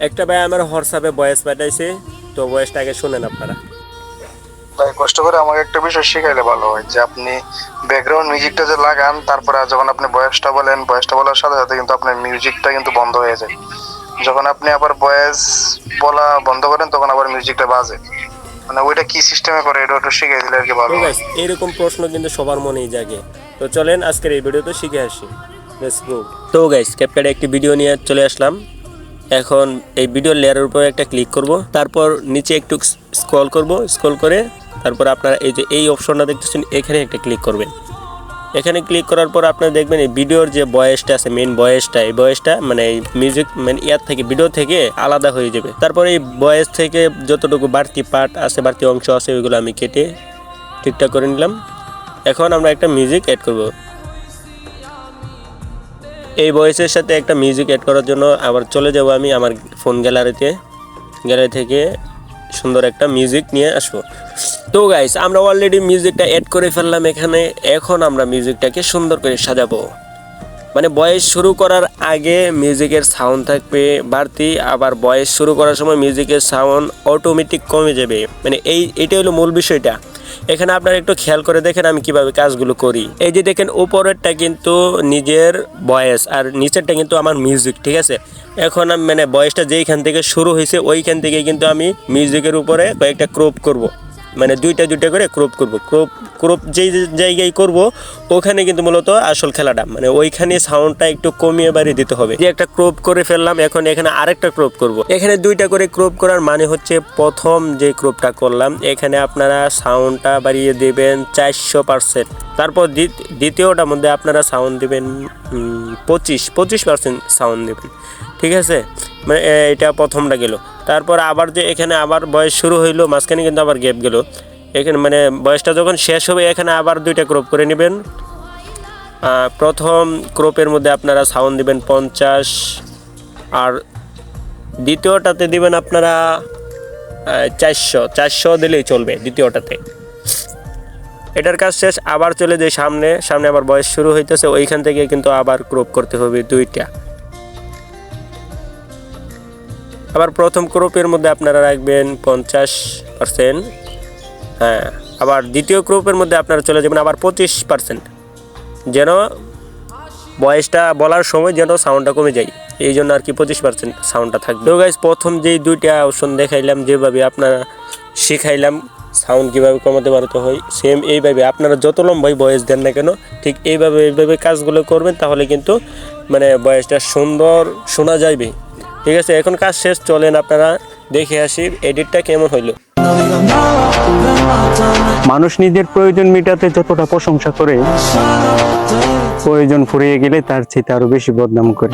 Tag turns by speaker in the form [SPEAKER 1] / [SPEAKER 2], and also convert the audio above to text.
[SPEAKER 1] একটা ভাই আমার হোয়াটসঅ্যাপে ভয়েস পাঠাইছে, তো ভয়েসটা আগে শুনেন আপনারা।
[SPEAKER 2] ভাই কষ্ট করে আমাকে একটা বিষয় শিখাইলে ভালো হয়, যে আপনি ব্যাকগ্রাউন্ড মিউজিকটা যে লাগান, তারপরে যখন আপনি ভয়েসটা বলেন, ভয়েসটা বলার সাথে সাথে কিন্তু আপনার মিউজিকটা কিন্তু বন্ধ হয়ে যায়। যখন আপনি আবার ভয়েস বলা বন্ধ করেন তখন আবার মিউজিকটা বাজে, মানে ওইটা কি সিস্টেমে করে এটা একটু শিখিয়ে দিলে আর কি
[SPEAKER 1] তো
[SPEAKER 2] ভালো হয়।
[SPEAKER 1] গাইস এরকম প্রশ্ন কিন্তু সবার মনেই জাগে। তো চলেন আজকের এই ভিডিওতে শিখে আসি। Let's go. তো গাইস ক্যাপকাটে একটি ভিডিও নিয়ে চলে আসলাম। এখন এই ভিডিও লেয়ারের উপর একটা ক্লিক করব, তারপর নিচে একটু স্ক্রল করব, স্ক্রল করে তারপর আপনারা এই যে এই অপশনটা দেখতেছেন এখানে একটা ক্লিক করবেন। এখানে ক্লিক করার পর আপনারা দেখবেন এই ভিডিওর যে ভয়েসটা আছে, মেন ভয়েসটা, এই ভয়েসটা মানে এই মিউজিক মানে ইয়ার থেকে ভিডিও থেকে আলাদা হয়ে যাবে। তারপর এই ভয়েস থেকে যতটুকু বাড়তি পার্ট আছে, বাড়তি অংশ আছে, ওইগুলো আমি কেটে ঠিকঠাক করে নিলাম। এখন আমরা একটা মিউজিক অ্যাড করব। এই ভয়েসের সাথে একটা মিউজিক অ্যাড করার জন্য আবার চলে যাব আমি আমার ফোন গ্যালারিতে। গ্যালারি থেকে সুন্দর একটা মিউজিক নিয়ে আসবো। তো গাইস আমরা অলরেডি মিউজিকটা অ্যাড করে ফেললাম এখানে। এখন আমরা মিউজিকটাকে সুন্দর করে সাজাবো। মানে ভয়েস শুরু করার আগে মিউজিকের সাউন্ড থাকবে বাড়তি, আবার ভয়েস শুরু করার সময় মিউজিকের সাউন্ড অটোমেটিক কমে যাবে। মানে এইটা হলো মূল বিষয়টা। এখানে আপনারা একটু খেয়াল করে দেখেন আমি কিভাবে কাজগুলো করি। এই যে দেখেন উপরেরটা কিন্তু নিজের ভয়েস আর নিচেরটা কিন্তু আমার মিউজিক, ঠিক আছে। এখন আমি মানে ভয়েসটা যেইখান থেকে শুরু হয়েছে ওইখান থেকে কিন্তু আমি মিউজিকের উপরে কয়েকটা ক্রপ করব। মানে দুইটা করে ক্রপ করব। ক্রপ যেই জায়গায় করব ওখানে কিন্তু মূলত আসল খেলাটা, মানে ওইখানে সাউন্ডটা একটু কমিয়ে বাড়িয়ে দিতে হবে। যে একটা ক্রপ করে ফেললাম, এখন এখানে আরেকটা ক্রপ করব। এখানে দুইটা করে ক্রপ করার মানে হচ্ছে প্রথম যে ক্রপটা করলাম এখানে আপনারা সাউন্ডটা বাড়িয়ে দেবেন 400%। তারপর দ্বিতীয়টার মধ্যে আপনারা সাউন্ড দিবেন 25% সাউন্ড দেবেন, ঠিক আছে। মানে এটা প্রথমটা গেল। তারপর আবার যে এখানে আবার বয়স শুরু হইলো, মাঝখানে কিন্তু আবার গ্যাপ গেল। এখানে মানে বয়সটা যখন শেষ হবে এখানে আবার দুইটা ক্রপ করে নেবেন। প্রথম ক্রপের মধ্যে আপনারা সাউন্ড দিবেন 50, আর দ্বিতীয়টাতে দিবেন আপনারা 400 দিলেই চলবে দ্বিতীয়টাতে। এটার কাজ শেষ। আবার চলে যাই সামনে আবার বয়স শুরু হইতেছে, ওইখান থেকে কিন্তু আবার ক্রপ করতে হবে দুইটা। আবার প্রথম ক্রপের মধ্যে আপনারা রাখবেন 50%, হ্যাঁ। আবার দ্বিতীয় ক্রপের মধ্যে আপনারা চলে যাবেন আবার 25%, যেন ভয়েসটা বলার সময় যেন সাউন্ডটা কমে যায়, এই জন্য আর কি 25% সাউন্ডটা থাকবে। তো গাইস প্রথম যেই দুইটা অপশন দেখাইলাম, যেভাবে আপনারা শিখাইলাম সাউন্ড কীভাবে কমাতে পারতে হয়, সেম এইভাবে আপনারা যত লম্বাই ভয়েস দেন না কেন ঠিক এইভাবে কাজগুলো করবেন, তাহলে কিন্তু মানে ভয়েসটা সুন্দর শোনা যাবে, ঠিক আছে। এখন কাজ শেষ, চলেন আপনারা দেখে আসি এডিটটা কেমন হইলো।
[SPEAKER 3] মানুষ নিজের প্রয়োজন মেটাতে যতটা প্রশংসা করে, প্রয়োজন ফুরিয়ে গেলে তার চেয়ে আরো বেশি বদনাম করে।